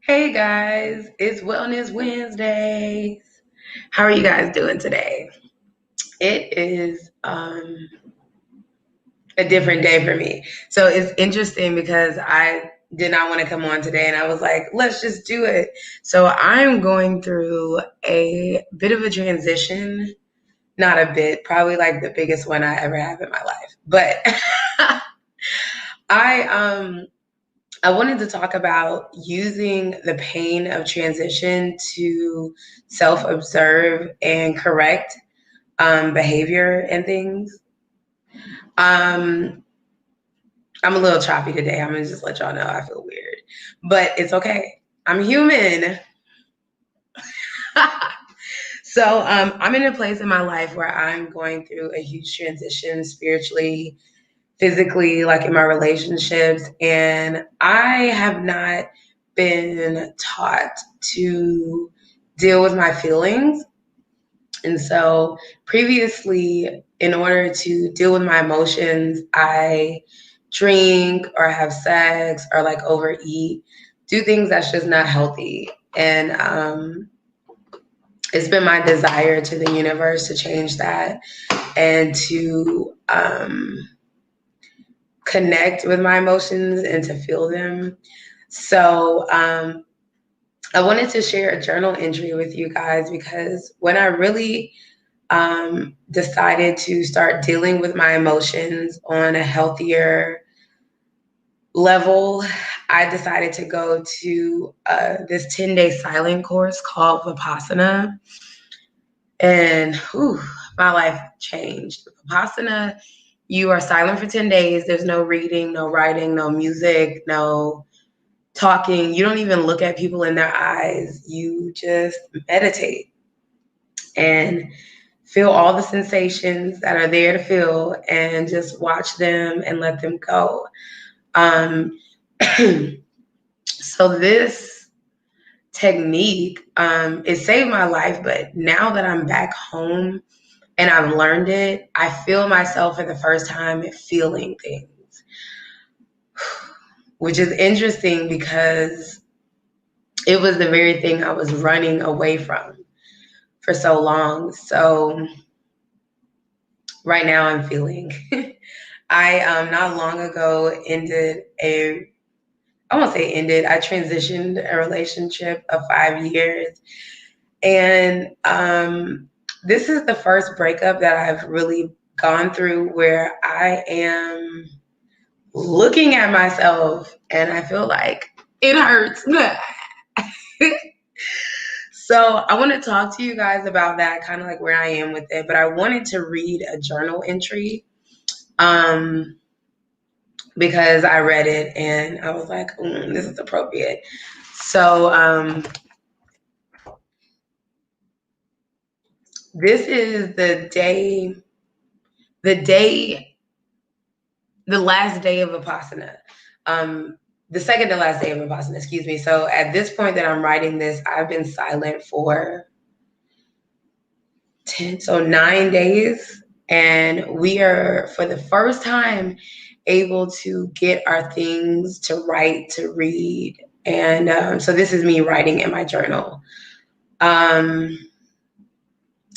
Hey guys, it's Wellness Wednesdays. How are you guys doing today? It is a different day for me. So it's interesting because I did not want to come on today and I was like, let's just do it. So I'm going through a bit of a transition, not a bit, probably like the biggest one I ever have in my life. But I I wanted to talk about using the pain of transition to self observe and correct behavior and things. Um, I'm a little choppy today. I'm gonna just let y'all know I feel weird, but it's okay. I'm human. So I'm in a place in my life where I'm going through a huge transition spiritually, physically, like in my relationships, and I have not been taught to deal with my feelings. And so previously, in order to deal with my emotions, I drink or have sex or like overeat, do things that's just not healthy. And it's been my desire to the universe to change that and to connect with my emotions and to feel them. So I wanted to share a journal entry with you guys because when I really decided to start dealing with my emotions on a healthier level, I decided to go to this 10-day silent course called Vipassana. And my life changed. Vipassana, you are silent for 10 days. There's no reading, no writing, no music, no talking. You don't even look at people in their eyes. You just meditate and feel all the sensations that are there to feel and just watch them and let them go. Um, so this technique, it saved my life, but now that I'm back home and I've learned it, I feel myself for the first time feeling things, which is interesting because it was the very thing I was running away from for so long. So right now I'm feeling. I not long ago I won't say ended, I transitioned a relationship of 5 years. And this is the first breakup that I've really gone through where I am looking at myself and I feel like it hurts. So I want to talk to you guys about that, kind of like where I am with it. But I wanted to read a journal entry um, because I read it and I was like, this is appropriate. So this is the day, the last day of Vipassana. The second to last day of Vipassana, excuse me. So at this point that I'm writing this, I've been silent for 9 days. And we are, for the first time, able to get our things to write, to read. And so this is me writing in my journal. And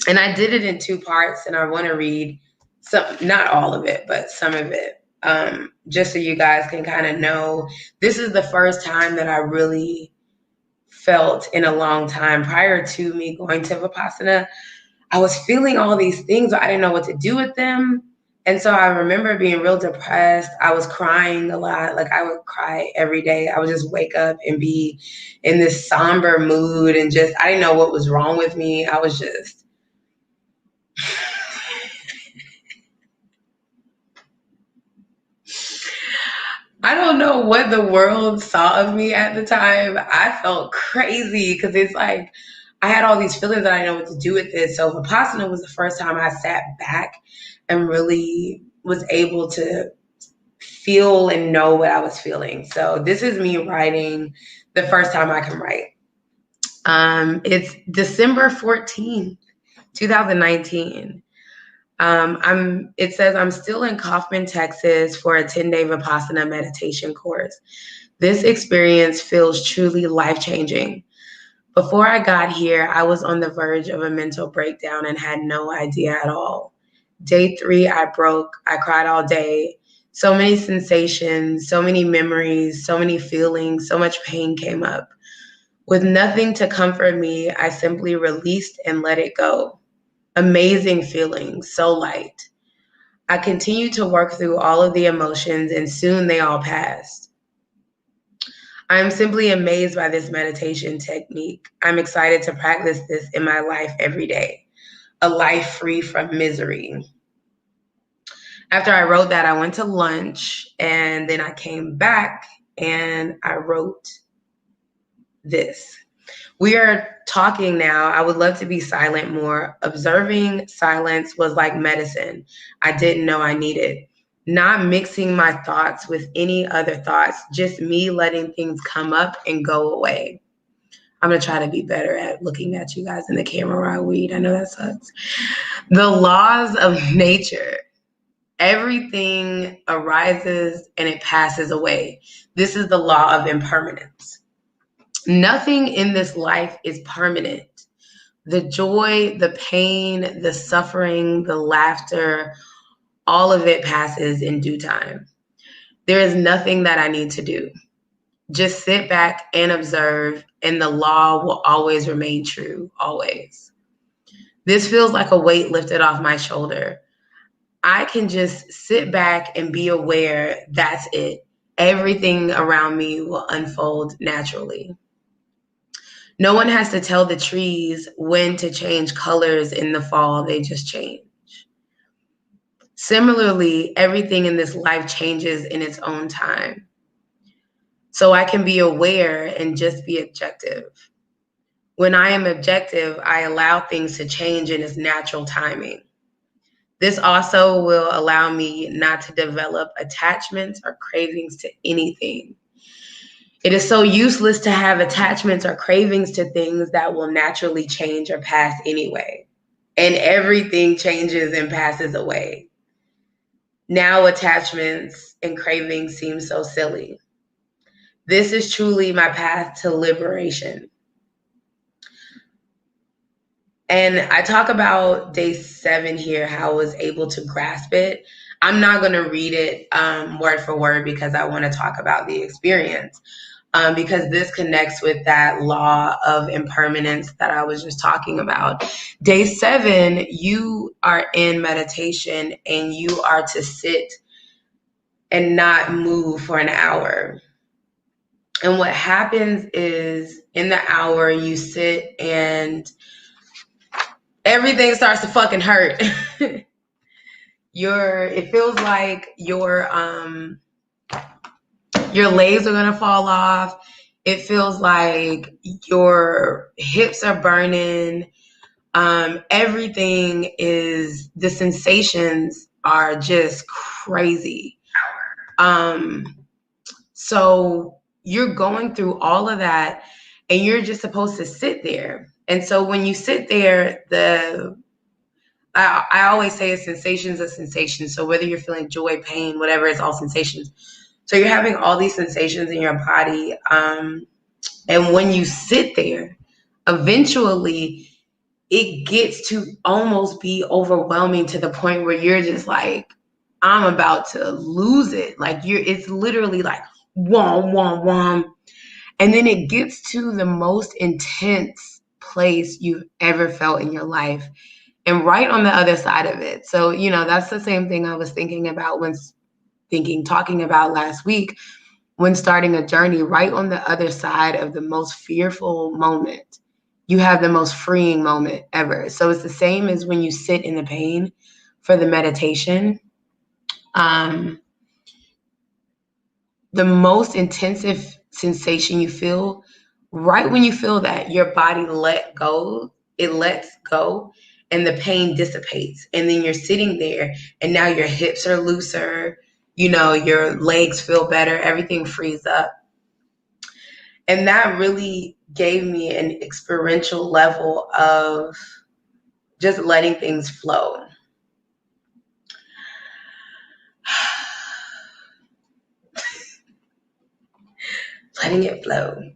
I did it in two parts, and I want to read some, not all of it, but some of it, just so you guys can kind of know. This is the first time that I really felt in a long time. Prior to me going to Vipassana, I was feeling all these things, but I didn't know what to do with them. And so I remember being real depressed. I was crying a lot. Like I would cry every day. I would just wake up and be in this somber mood and just, I didn't know what was wrong with me. I was just, I don't know what the world saw of me at the time. I felt crazy because it's like I had all these feelings that I didn't know what to do with it. So Vipassana was the first time I sat back and really was able to feel and know what I was feeling. So this is me writing the first time I can write. It's December 14th, 2019. It says I'm still in Kaufman, Texas for a 10-day Vipassana meditation course. This experience feels truly life-changing. Before I got here, I was on the verge of a mental breakdown and had no idea at all. Day 3, I broke. I cried all day. So many sensations, so many memories, so many feelings, so much pain came up. With nothing to comfort me, I simply released and let it go. Amazing feeling, so light. I continued to work through all of the emotions and soon they all passed. I am simply amazed by this meditation technique. I'm excited to practice this in my life every day. A life free from misery. After I wrote that, I went to lunch and then I came back and I wrote this. We are talking now. I would love to be silent more. Observing silence was like medicine I didn't know I needed. Not mixing my thoughts with any other thoughts, just me letting things come up and go away. I'm going to try to be better at looking at you guys in the camera while I read. I know that sucks. The laws of nature. Everything arises and it passes away. This is the law of impermanence. Nothing in this life is permanent. The joy, the pain, the suffering, the laughter, all of it passes in due time. There is nothing that I need to do. Just sit back and observe, and the law will always remain true, always. This feels like a weight lifted off my shoulder. I can just sit back and be aware that's it. Everything around me will unfold naturally. No one has to tell the trees when to change colors in the fall, they just change. Similarly, everything in this life changes in its own time. So I can be aware and just be objective. When I am objective, I allow things to change in its natural timing. This also will allow me not to develop attachments or cravings to anything. It is so useless to have attachments or cravings to things that will naturally change or pass anyway. And everything changes and passes away. Now attachments and cravings seem so silly. This is truly my path to liberation. And I talk about day 7 here, how I was able to grasp it. I'm not going to read it word for word because I want to talk about the experience. Because this connects with that law of impermanence that I was just talking about. Day 7, you are in meditation and you are to sit and not move for an hour. And what happens is in the hour you sit and everything starts to fucking hurt. It feels like your legs are gonna fall off. It feels like your hips are burning. Everything is, the sensations are just crazy. So you're going through all of that and you're just supposed to sit there. And so when you sit there, I always say a sensation's a sensation. So whether you're feeling joy, pain, whatever, it's all sensations. So you're having all these sensations in your body. And when you sit there, eventually it gets to almost be overwhelming to the point where you're just like, I'm about to lose it. Like it's literally like, whom, whom, whom. And then it gets to the most intense place you've ever felt in your life. And right on the other side of it. So, that's the same thing I was thinking about talking about last week when starting a journey. Right on the other side of the most fearful moment, you have the most freeing moment ever. So it's the same as when you sit in the pain for the meditation. The most intensive sensation you feel, right when you feel that, your body lets go, and the pain dissipates. And then you're sitting there and now your hips are looser, your legs feel better, everything frees up. And that really gave me an experiential level of just letting things flow. letting it flow.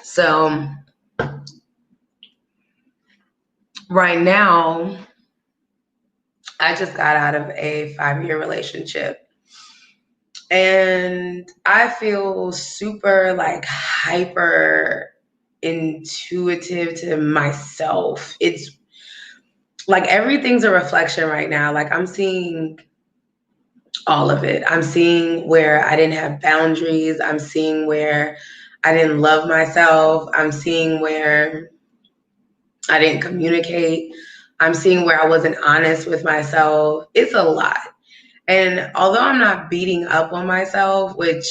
So right now, I just got out of a 5-year relationship. And I feel super like hyper intuitive to myself. It's like everything's a reflection right now. Like I'm seeing all of it. I'm seeing where I didn't have boundaries. I'm seeing where I didn't love myself. I'm seeing where I didn't communicate. I'm seeing where I wasn't honest with myself. It's a lot. And although I'm not beating up on myself, which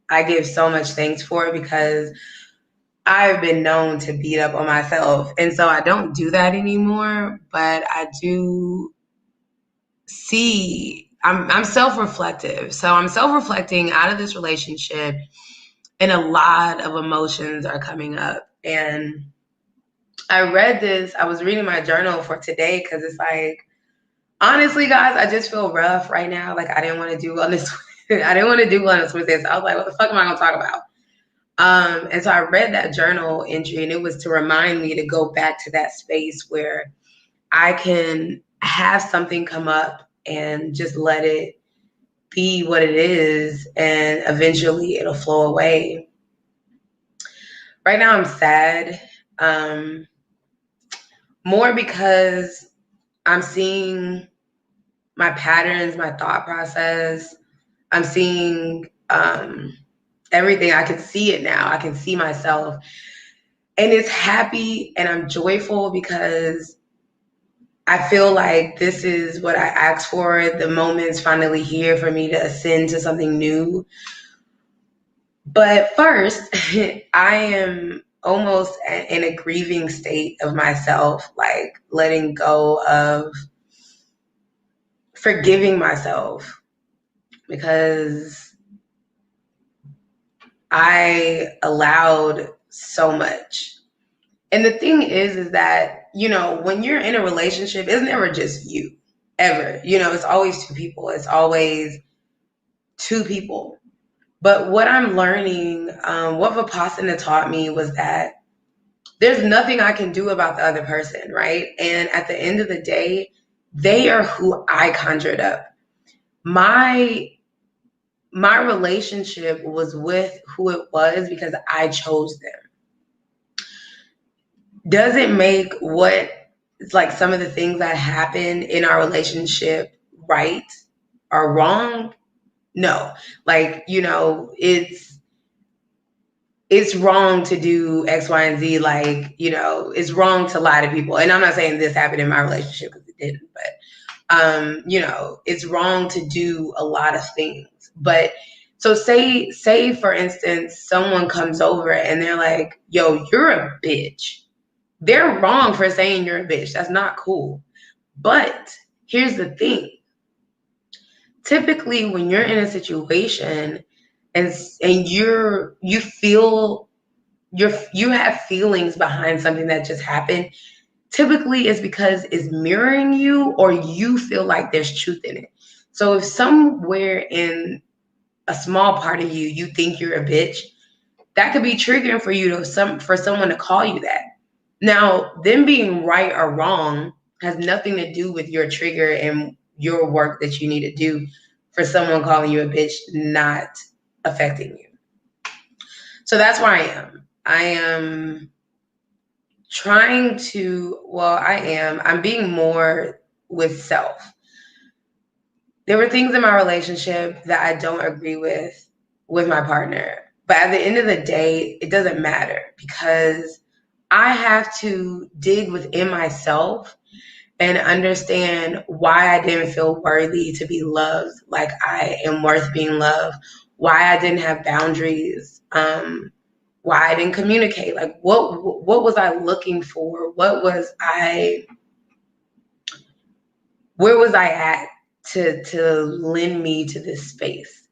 I give so much thanks for because I've been known to beat up on myself. And so I don't do that anymore, but I do see I'm self-reflective. So I'm self-reflecting out of this relationship and a lot of emotions are coming up. And I was reading my journal for today because it's like, honestly, guys, I just feel rough right now. Like I didn't want to do wellness. I didn't want to do wellness with this. I was like, what the fuck am I gonna talk about? And so I read that journal entry and it was to remind me to go back to that space where I can have something come up and just let it be what it is and eventually it'll flow away. Right now I'm sad. More because I'm seeing my patterns, my thought process. I'm seeing everything. I can see it now. I can see myself. And it's happy and I'm joyful because I feel like this is what I asked for. The moment's finally here for me to ascend to something new. But first, I am almost in a grieving state of myself, like letting go of forgiving myself because I allowed so much. And the thing is that, when you're in a relationship, it's never just you, ever. It's always two people. It's always two people. But what I'm learning, what Vipassana taught me was that there's nothing I can do about the other person, right? And at the end of the day, they are who I conjured up. My relationship was with who it was because I chose them. Does it make what like some of the things that happen in our relationship right or wrong? No. Like, it's wrong to do X, Y, and Z. Like, it's wrong to lie to people. And I'm not saying this happened in my relationship because it didn't, but it's wrong to do a lot of things. But so say for instance, someone comes over and they're like, yo, you're a bitch. They're wrong for saying you're a bitch. That's not cool. But here's the thing. Typically, when you're in a situation and you feel you have feelings behind something that just happened, typically it's because it's mirroring you or you feel like there's truth in it. So if somewhere in a small part of you, you think you're a bitch, that could be triggering for you for someone to call you that. Now, them being right or wrong has nothing to do with your trigger and your work that you need to do for someone calling you a bitch not affecting you. So that's where I am. I am trying to, I'm being more with self. There were things in my relationship that I don't agree with my partner. But at the end of the day, it doesn't matter because I have to dig within myself and understand why I didn't feel worthy to be loved like I am worth being loved, why I didn't have boundaries, why I didn't communicate. Like what was I looking for? Where was I at to lend me to this space,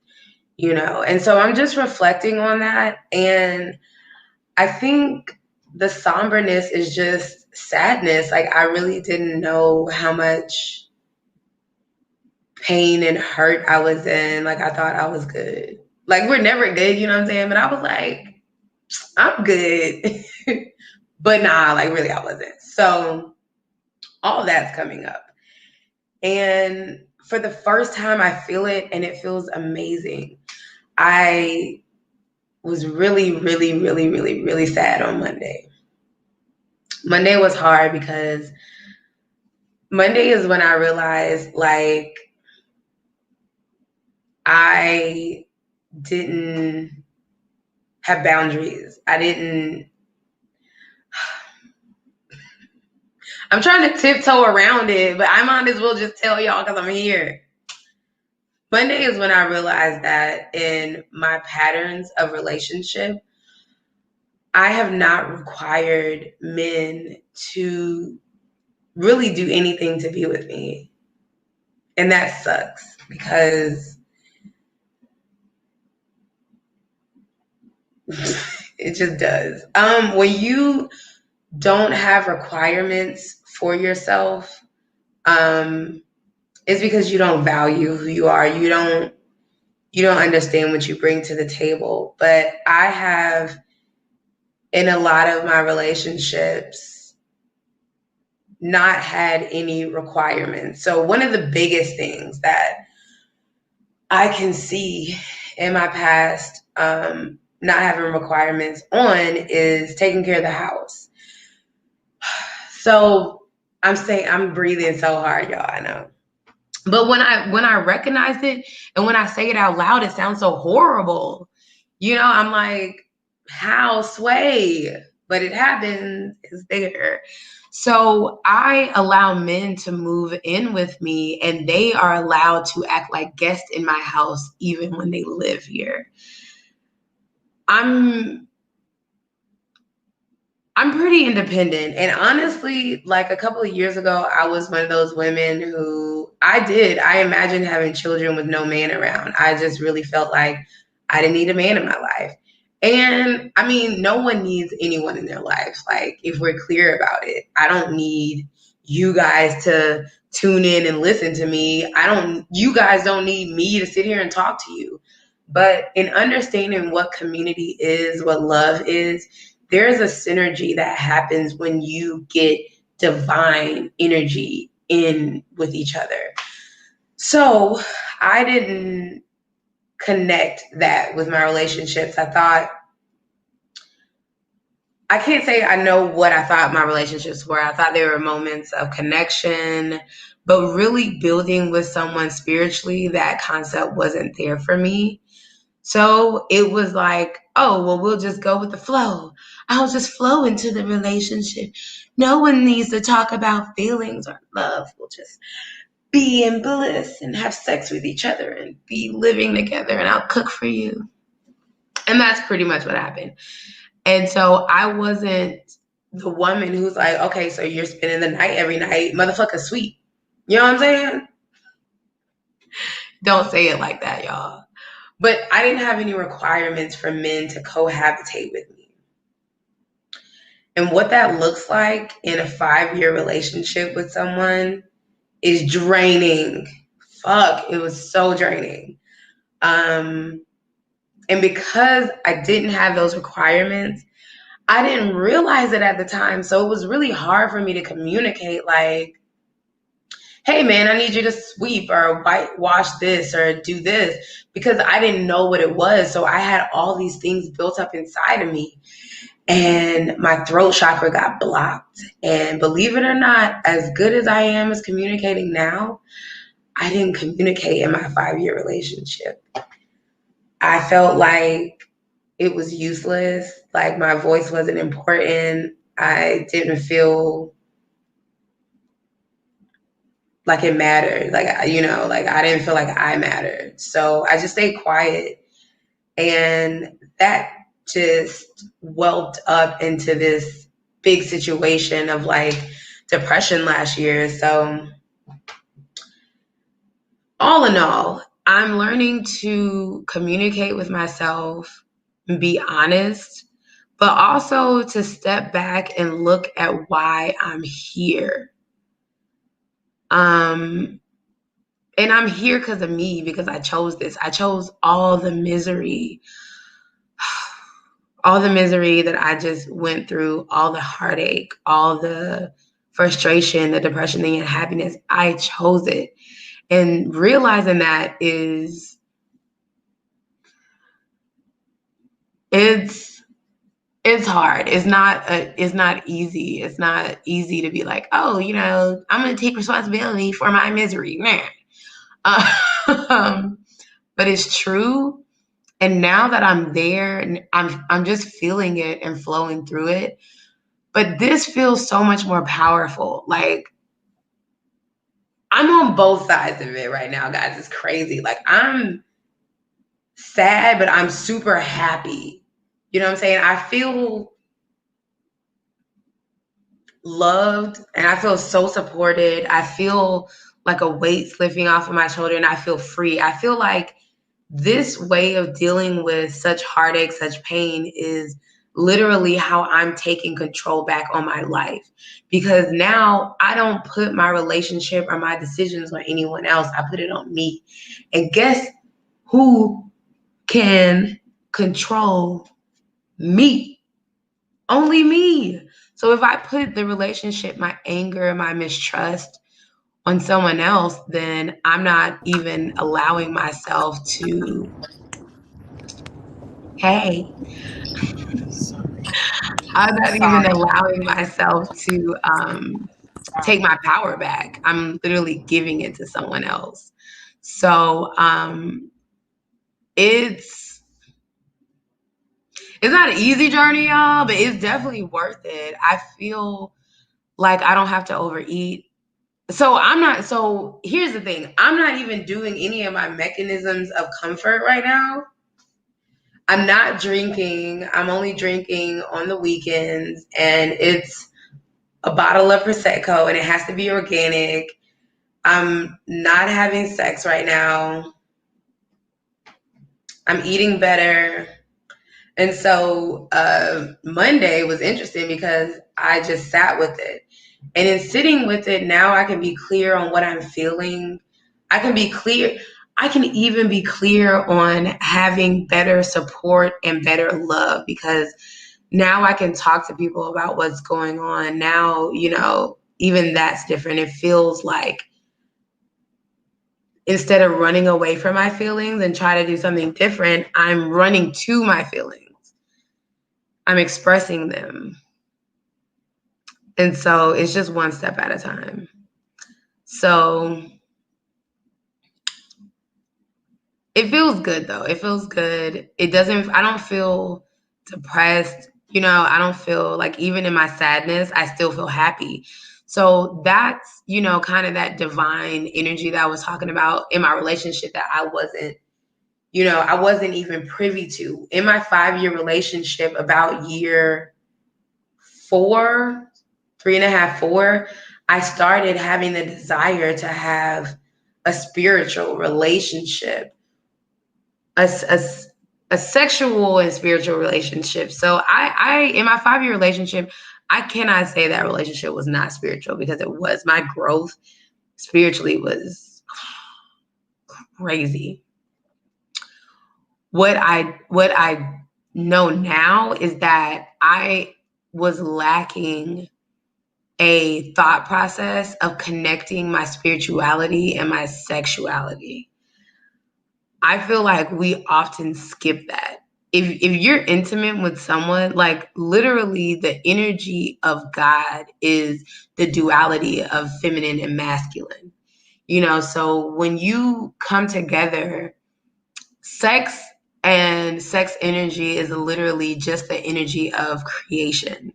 And so I'm just reflecting on that. And I think the somberness is just sadness. Like I really didn't know how much pain and hurt I was in, like I thought I was good. Like we're never good, you know what I'm saying? But I was like, I'm good. But nah, like really I wasn't. So all that's coming up. And for the first time I feel it and it feels amazing. I was really, really, really, really, really sad on Monday. Monday was hard because Monday is when I realized like I didn't have boundaries. I'm trying to tiptoe around it, but I might as well just tell y'all because I'm here. Monday is when I realized that in my patterns of relationship, I have not required men to really do anything to be with me. And that sucks because it just does. When you don't have requirements for yourself, it's because you don't value who you are. You don't understand what you bring to the table. But I have, in a lot of my relationships, not had any requirements. So one of the biggest things that I can see in my past, not having requirements on, is taking care of the house. So I'm breathing so hard, y'all, I know. But when I recognize it and when I say it out loud, it sounds so horrible. You know, I'm like, how sway? But it happens, it's there. So I allow men to move in with me and they are allowed to act like guests in my house even when they live here. I'm pretty independent. And honestly, like a couple of years ago, I was one of those women who I imagined having children with no man around. I just really felt like I didn't need a man in my life. And I mean, no one needs anyone in their life. Like, if we're clear about it, I don't need you guys to tune in and listen to me. You guys don't need me to sit here and talk to you. But in understanding what community is, what love is, there's a synergy that happens when you get divine energy in with each other. So I didn't connect that with my relationships. I can't say I know what I thought my relationships were. I thought they were moments of connection, but really building with someone spiritually, that concept wasn't there for me. So it was like, oh, well, we'll just go with the flow. I'll just flow into the relationship. No one needs to talk about feelings or love. We'll just be in bliss and have sex with each other and be living together, and I'll cook for you. And that's pretty much what happened. And so I wasn't the woman who's like, okay, so you're spending the night every night. Motherfucker, sweet. You know what I'm saying? Don't say it like that, y'all. But I didn't have any requirements for men to cohabitate with me. And what that looks like in a 5-year relationship with someone is draining. Fuck, it was so draining. And because I didn't have those requirements, I didn't realize it at the time. So it was really hard for me to communicate like, hey man, I need you to sweep or whitewash this or do this, because I didn't know what it was. So I had all these things built up inside of me and my throat chakra got blocked. And believe it or not, as good as I am as communicating now, I didn't communicate in my 5-year relationship. I felt like it was useless. Like my voice wasn't important. I didn't feel like it mattered. Like, like I didn't feel like I mattered. So I just stayed quiet. And that just whelped up into this big situation of like depression last year. So all in all, I'm learning to communicate with myself, be honest, but also to step back and look at why I'm here. And I'm here because of me, because I chose this. I chose all the misery that I just went through, all the heartache, all the frustration, the depression, the unhappiness. I chose it. And realizing that it's it's hard. It's not easy. It's not easy to be like, oh, I'm gonna take responsibility for my misery, man. Um, but it's true. And now that I'm there, and I'm just feeling it and flowing through it. But this feels so much more powerful. Like, I'm on both sides of it right now, guys. It's crazy. Like, I'm sad, but I'm super happy. You know what I'm saying? I feel loved and I feel so supported. I feel like a weight's lifting off of my shoulder and I feel free. I feel like this way of dealing with such heartache, such pain is literally how I'm taking control back on my life. Because now I don't put my relationship or my decisions on anyone else. I put it on me. And guess who can control me? Only me. So if I put the relationship, my anger, my mistrust on someone else, then I'm not even allowing myself to, hey, I'm not even Sorry. allowing myself to take my power back. I'm literally giving it to someone else. So it's it's not an easy journey, y'all, but it's definitely worth it. I feel like I don't have to overeat. So here's the thing. I'm not even doing any of my mechanisms of comfort right now. I'm not drinking. I'm only drinking on the weekends and it's a bottle of Prosecco and it has to be organic. I'm not having sex right now. I'm eating better. And so Monday was interesting because I just sat with it. And in sitting with it, now I can be clear on what I'm feeling. I can be clear. I can even be clear on having better support and better love because now I can talk to people about what's going on. Now, even that's different. It feels like instead of running away from my feelings and try to do something different, I'm running to my feelings. I'm expressing them. And so it's just one step at a time. So it feels good though. It feels good. I don't feel depressed. I don't feel like even in my sadness, I still feel happy. So that's, kind of that divine energy that I was talking about in my relationship that I wasn't even privy to. In my 5-year relationship, about year 4, 3.5, 4, I started having the desire to have a spiritual relationship, a, a, a sexual and spiritual relationship. So I in my 5-year relationship, I cannot say that relationship was not spiritual because it was. My growth spiritually was crazy. What I know now is that I was lacking a thought process of connecting my spirituality and my sexuality. I feel like we often skip that. If you're intimate with someone, like literally the energy of God is the duality of feminine and masculine. So when you come together, sex and sex energy is literally just the energy of creation.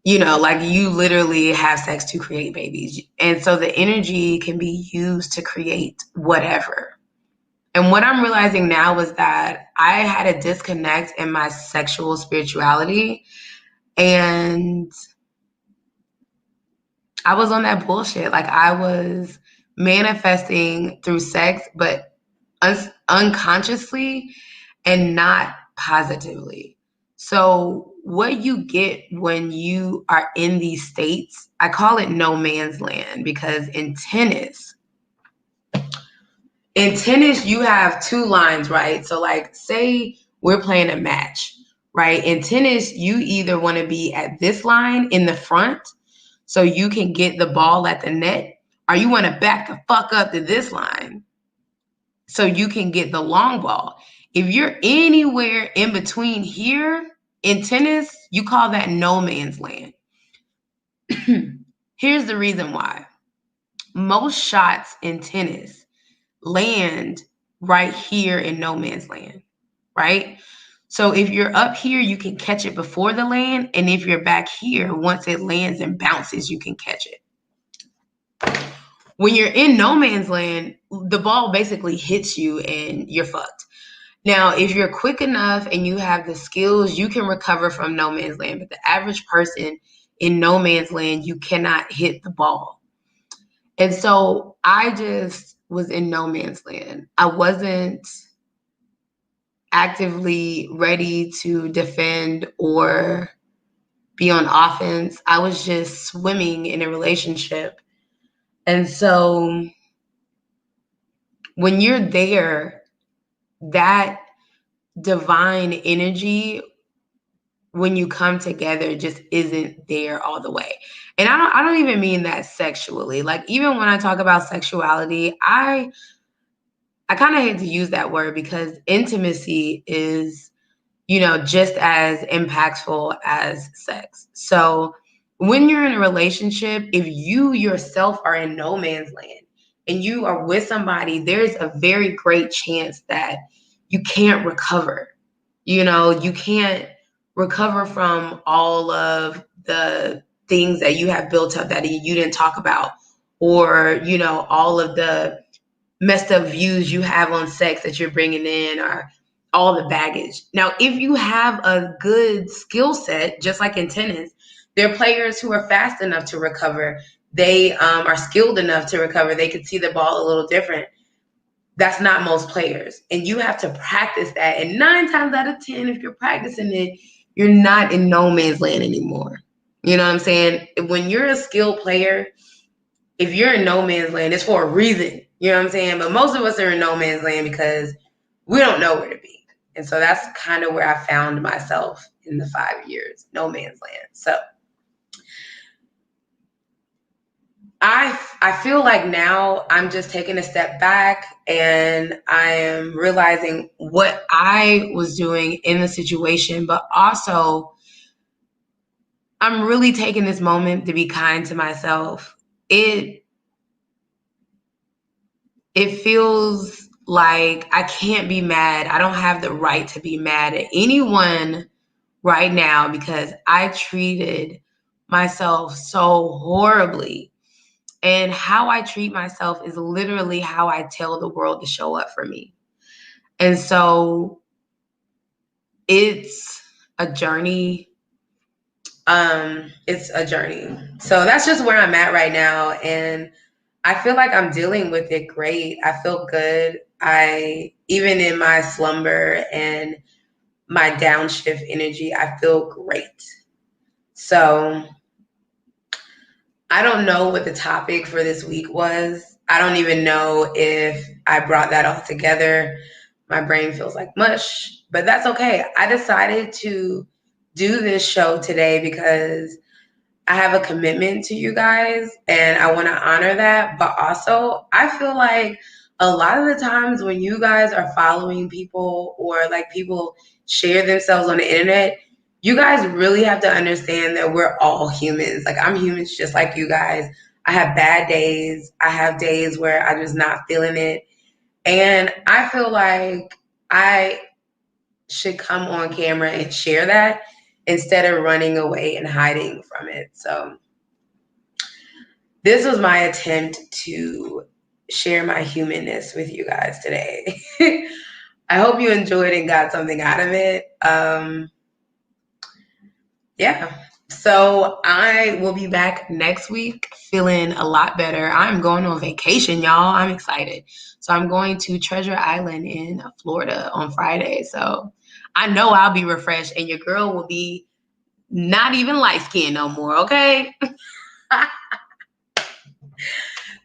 Like you literally have sex to create babies. And so the energy can be used to create whatever. And what I'm realizing now is that I had a disconnect in my sexual spirituality. And I was on that bullshit. Like I was manifesting through sex, but unconsciously and not positively. So what you get when you are in these states, I call it no man's land, because in tennis, you have two lines, right? So like say we're playing a match, right? In tennis, you either want to be at this line in the front so you can get the ball at the net, or you want to back the fuck up to this line so you can get the long ball. If you're anywhere in between here in tennis, you call that no man's land. Here's the reason why. Most shots in tennis land right here in no man's land, right? So if you're up here, you can catch it before the land. And if you're back here, once it lands and bounces, you can catch it. When you're in no man's land, the ball basically hits you and you're fucked. Now, if you're quick enough and you have the skills, you can recover from no man's land. But the average person in no man's land, you cannot hit the ball. And so I just was in no man's land. I wasn't actively ready to defend or be on offense. I was just swimming in a relationship. And so when you're there, that divine energy, when you come together, just isn't there all the way. And I don't even mean that sexually. Like even when I talk about sexuality, I kind of hate to use that word because intimacy is, just as impactful as sex. So when you're in a relationship, if you yourself are in no man's land and you are with somebody, there's a very great chance that you can't recover. You can't recover from all of the things that you have built up that you didn't talk about, or, all of the messed up views you have on sex that you're bringing in, or all the baggage. Now, if you have a good skill set, just like in tennis, there are players who are fast enough to recover. They are skilled enough to recover. They can see the ball a little different. That's not most players. And you have to practice that. And 9 times out of 10, if you're practicing it, you're not in no man's land anymore. You know what I'm saying? When you're a skilled player, if you're in no man's land, it's for a reason. You know what I'm saying? But most of us are in no man's land because we don't know where to be. And so that's kind of where I found myself in the 5 years, no man's land. So I feel like now I'm just taking a step back and I am realizing what I was doing in the situation, but also I'm really taking this moment to be kind to myself. It feels like I can't be mad. I don't have the right to be mad at anyone right now because I treated myself so horribly. And how I treat myself is literally how I tell the world to show up for me. And so it's a journey. It's a journey. So that's just where I'm at right now. And I feel like I'm dealing with it great. I feel good. Even in my slumber and my downshift energy, I feel great. So I don't know what the topic for this week was. I don't even know if I brought that all together. My brain feels like mush, but that's okay. I decided to do this show today because I have a commitment to you guys and I want to honor that. But also, I feel like a lot of the times when you guys are following people or like people share themselves on the internet, you guys really have to understand that we're all humans. Like I'm humans just like you guys. I have bad days. I have days where I'm just not feeling it. And I feel like I should come on camera and share that instead of running away and hiding from it. So this was my attempt to share my humanness with you guys today. I hope you enjoyed and got something out of it. Yeah. So I will be back next week feeling a lot better. I'm going on vacation, y'all. I'm excited. So I'm going to Treasure Island in Florida on Friday. So I know I'll be refreshed and your girl will be not even light skinned no more, okay?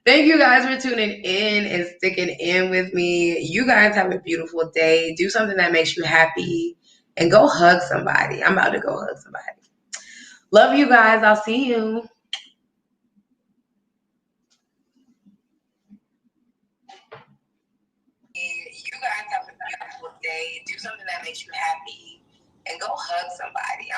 Thank you guys for tuning in and sticking in with me. You guys have a beautiful day. Do something that makes you happy and go hug somebody. I'm about to go hug somebody. Love you guys. I'll see you. You guys have a beautiful day. Do something that makes you happy and go hug somebody.